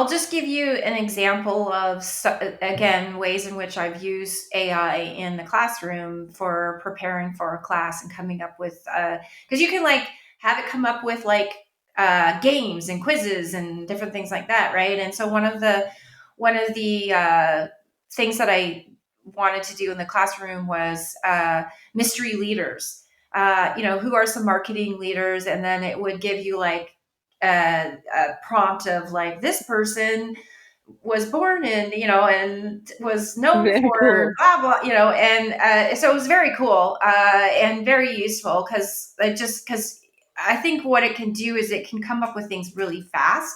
I'll just give you an example of, again, ways in which I've used AI in the classroom for preparing for a class and coming up with, because you can like have it come up with like games and quizzes and different things like that, right? And so one of the things that I wanted to do in the classroom was mystery leaders. Who are some marketing leaders, and then it would give you like a prompt of like, this person was born in, and was known Very for cool. blah blah, and so it was very cool and very useful because I think what it can do is it can come up with things really fast,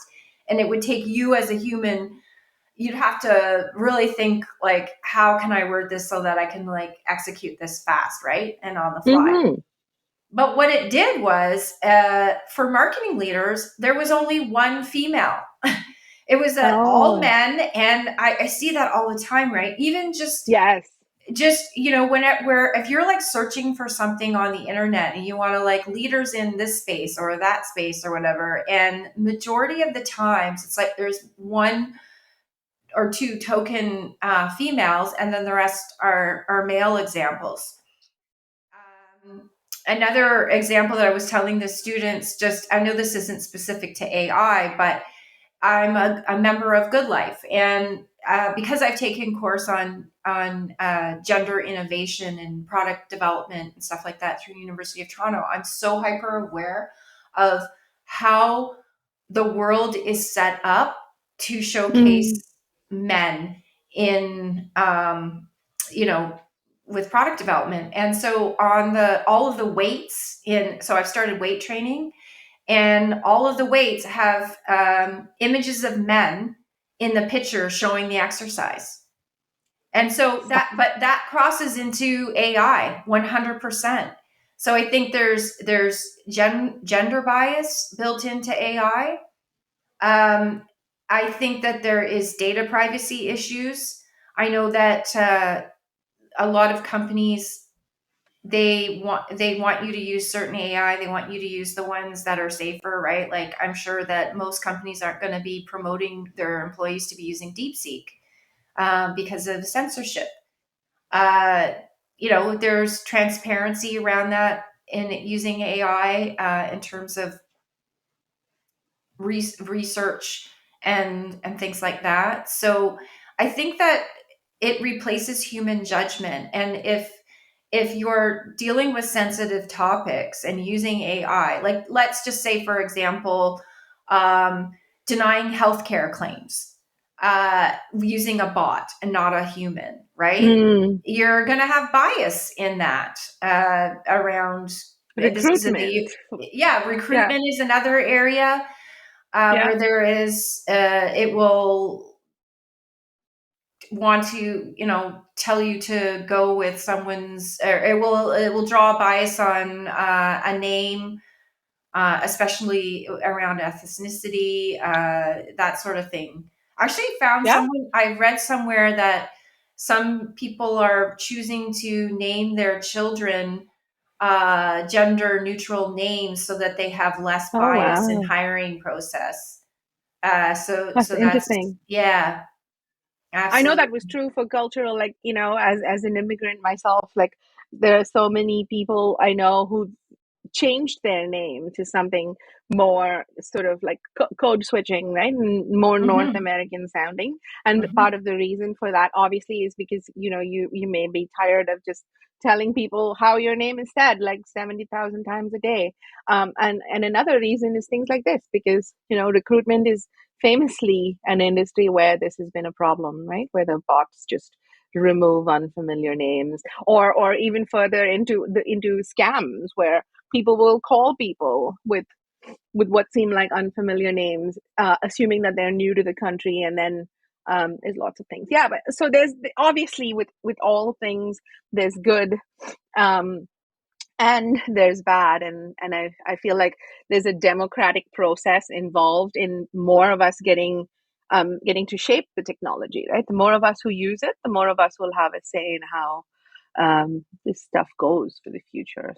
and it would take you as a human. You'd have to really think like, how can I word this so that I can like execute this fast, right, and on the fly. Mm-hmm. But what it did was, for marketing leaders, there was only one female. It was all Oh, men, and I see that all the time, right? Even yes. just when where if you're like searching for something on the internet and you want to like leaders in this space or that space or whatever, and majority of the times it's like there's one or two token females, and then the rest are male examples. Another example that I was telling the students, just I know this isn't specific to AI, but I'm a member of Good Life, and because I've taken course on gender innovation and product development and stuff like that through University of Toronto, I'm so hyper aware of how the world is set up to Mm. showcase men in you know with product development. And so on the all of the weights in, so I've started weight training, and all of the weights have images of men in the picture showing the exercise. And so that crosses into AI 100%. So I think there's gender bias built into AI. I think that there is data privacy issues. I know that a lot of companies, they want you to use certain AI. They want you to use the ones that are safer, right? Like I'm sure that most companies aren't going to be promoting their employees to be using DeepSeek because of censorship. Uh, there's transparency around that in using AI in terms of research and things like that. So I think that it replaces human judgment. And if you're dealing with sensitive topics and using AI, like let's just say, for example, denying healthcare claims using a bot and not a human, right? Mm. You're going to have bias in that around. This is in Recruitment. the yeah, Yeah. recruitment is another area Yeah. where there is it will want to tell you to go with someone's, or it will draw a bias on a name, especially around ethnicity, that sort of thing. I actually found Yeah. someone, I read somewhere that some people are choosing to name their children gender neutral names so that they have less Oh, bias in wow. hiring process. So That's so that's, interesting. yeah, I know absolutely. that was true for cultural, like, as an immigrant myself, like there are so many people I know who changed their name to something more sort of like code switching, right? And more North Hmm. American sounding. And Hmm. part of the reason for that obviously is because, you may be tired of just telling people how your name is said like 70,000 times a day. And another reason is things like this, because, recruitment is famously an industry where this has been a problem, right? Where the bots just remove unfamiliar names, or even further into scams where people will call people with what seem like unfamiliar names, assuming that they're new to the country, and then there's lots of things. Yeah, but so there's obviously with all things there's good, um, and there's bad, and I feel like there's a democratic process involved in more of us getting to shape the technology, right? The more of us who use it, the more of us will have a say in how this stuff goes for the future.